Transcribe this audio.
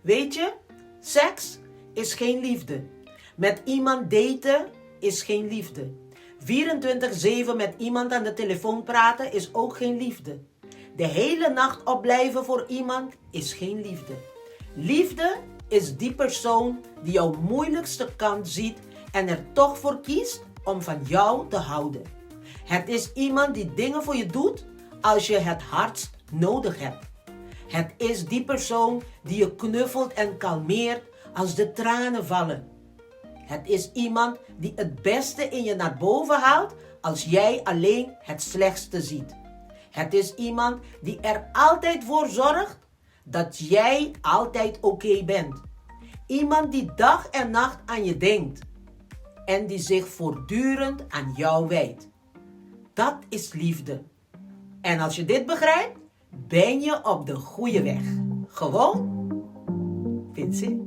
Weet je, seks is geen liefde. Met iemand daten is geen liefde. 24/7 met iemand aan de telefoon praten is ook geen liefde. De hele nacht opblijven voor iemand is geen liefde. Liefde is die persoon die jouw moeilijkste kant ziet en er toch voor kiest om van jou te houden. Het is iemand die dingen voor je doet als je het hardst nodig hebt. Het is die persoon die je knuffelt en kalmeert als de tranen vallen. Het is iemand die het beste in je naar boven haalt als jij alleen het slechtste ziet. Het is iemand die er altijd voor zorgt dat jij altijd oké bent. Iemand die dag en nacht aan je denkt en die zich voortdurend aan jou wijdt. Dat is liefde. En als je dit begrijpt, ben je op de goede weg. Gewoon, Vincent.